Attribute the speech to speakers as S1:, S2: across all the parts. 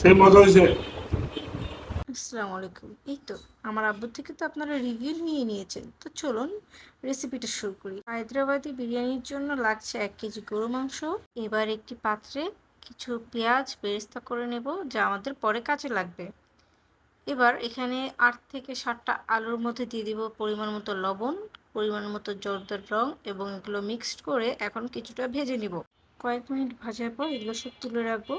S1: সেই মজা হয়েছে।
S2: আসসালামু আলাইকুম। এই তো আমার আব্বু থেকে তো আপনারা রিভিউ নিয়ে নিয়েছেন, তো চলুন রেসিপিটা শুরু করি। হায়দ্রাবাদি বিরিয়ানির জন্য লাগছে 1 কেজি গরু মাংস। এবার একটি পাত্রে কিছু পেঁয়াজ বেরেস্তা করে নেব, যা আমাদের পরে কাজে লাগবে। এবার এখানে 8 থেকে 7টা আলুর মধ্যে দিয়ে দিব পরিমাণ মতো লবণ, পরিমাণ মতো জর্দার রং, এবং এগুলো মিক্সড করে এখন কিছুটা ভেজে নিব। কয়েক মিনিট ভাজার পর এগুলো সব তুলে রাখবো।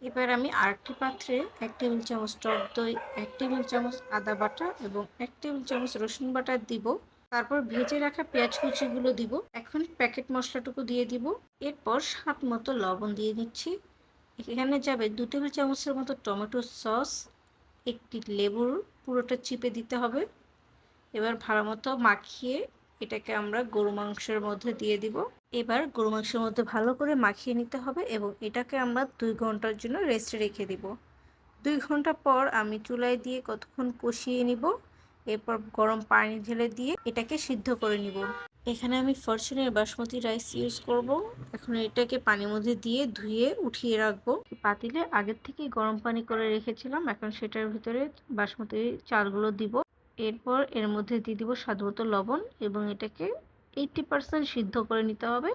S2: এবার আমি আরেকটি পাত্রে 1 টেবিল চামচ টক দই, 1 টেবিল চামচ আদা বাটা এবং 1 টেবিল চামচ রসুন বাটা দিব। তারপর ভেজে রাখা পেঁয়াজ কুচিগুলো দিব। এখন প্যাকেট মশলাটুকু দিয়ে দিব। এরপর স্বাদ মতো লবণ দিয়ে দিচ্ছি। এখানে যাবে 2 টেবিল চামচের মতো টমেটো সস, একটি লেবুর পুরোটা চিপে দিতে হবে। এবার ভালো মতো মাখিয়ে এটাকে আমরা গরু মাংসের মধ্যে দিয়ে দিব। এবার গরু মাংসের মধ্যে ভালো করে মাখিয়ে নিতে হবে এবং এটাকে আমরা 2 ঘন্টার জন্য রেস্টে রেখে দিব। 2 ঘন্টা পর আমি চুলায় দিয়ে কতক্ষণ কষিয়ে নিব। এরপর গরম পানি ঢেলে দিয়ে এটাকে সিদ্ধ করে নিব। এখানে আমি ফরচুনের বাসমতি রাইস ইউজ করব। এখন এটাকে পানির মধ্যে দিয়ে ধুয়ে উঠিয়ে রাখবো। পাতিলে আগের থেকেই গরম পানি করে রেখেছিলাম, এখন সেটার ভিতরে বাসমতি চালগুলো দিব। এরপর এর মধ্যে দিয়ে দিব স্বাদমতো লবণ এবং এটাকে 80% সিদ্ধ করে নিতে হবে।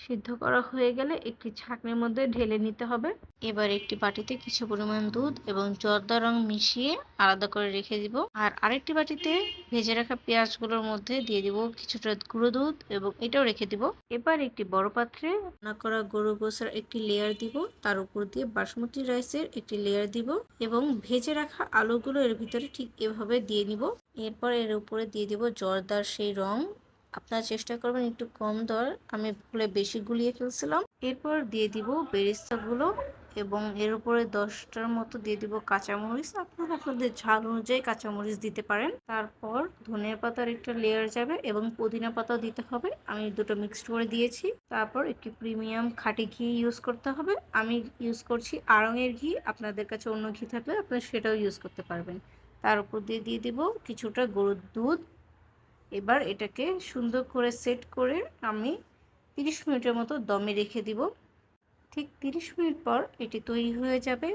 S2: সিদ্ধ করা হয়ে গেলে একটি ছাঁকনির মধ্যে ঢেলে নিতে হবে। এবার একটি বাটিতে কিছু পরিমাণ দুধ এবং জর্দা রং মিশিয়ে আলাদা করে রেখে দিব। আর আরেকটি বাটিতে ভেজে রাখা পেঁয়াজগুলোর মধ্যে দিয়ে দিব কিছুটা গুঁড়ো দুধ এবং এটাও রেখে দিব। এবার একটি বড় পাত্রে রান্না করা গরু গোশার একটি লেয়ার দিব, তার উপর দিয়ে বাসমতি রাইসের একটি লেয়ার দিব এবং ভেজে রাখা আলুগুলো এর ভিতরে ঠিক এভাবে দিয়ে নিব। এরপর এর উপরে দিয়ে দিব জর্দার সেই রং। আপনারা চেষ্টা করবেন একটু কম দেওয়ার, আমি ভুলে বেশি গুলিয়ে ফেলছিলাম। এরপর দিয়ে দিব বেরেস্তাগুলো এবং এর উপরে 10টার মতো দিয়ে দিব কাঁচামরিচ। আপনারা আপনাদের ঝাল অনুযায়ী কাঁচামরিচ দিতে পারেন। তারপর ধনিয়া পাতার একটা লেয়ার যাবে এবং পুদিনা পাতাও দিতে হবে। আমি দুটো মিক্সড করে দিয়েছি। তারপর একটি প্রিমিয়াম খাঁটি ঘি ইউজ করতে হবে। আমি ইউজ করছি আড়ঙের ঘি, আপনাদের কাছে অন্য ঘি থাকলে আপনারা সেটাও ইউজ করতে পারবেন। তার উপর দিয়ে দিব কিছুটা গরুর দুধ। এবার এটাকে সুন্দর করে সেট করে আমি 30 মিনিটের মতো দমে রেখে দিব। ঠিক 30 মিনিট পর এটি তৈরি হয়ে যাবে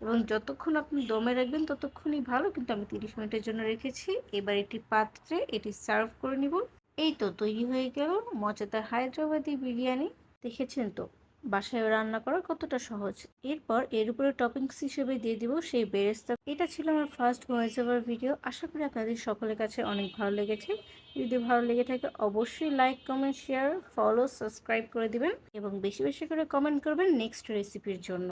S2: এবং যতক্ষণ আপনি দমে রাখবেন ততক্ষণই ভালো, কিন্তু আমি 30 মিনিটের জন্য রেখেছি। এবার একটি পাত্রে এটি সার্ভ করে নিব। এই তো তৈরি হয়ে গেল মজাদার হায়দ্রাবাদি বিরিয়ানি। দেখেছেন তো বাসায় রান্না করা কতটা সহজ। এরপর এর উপরে টপিংস হিসেবে দিয়ে দিব সেই বেরেস্তা। এটা ছিল আমার ফার্স্ট ভয়েস ওভার ভিডিও। আশা করি আপনাদের সকলের কাছে অনেক ভালো লেগেছে। যদি ভালো লেগে থাকে অবশ্যই like, comment, share, follow, subscribe করে দিবেন এবং বেশি বেশি করে কমেন্ট করবেন নেক্সট রেসিপির জন্য।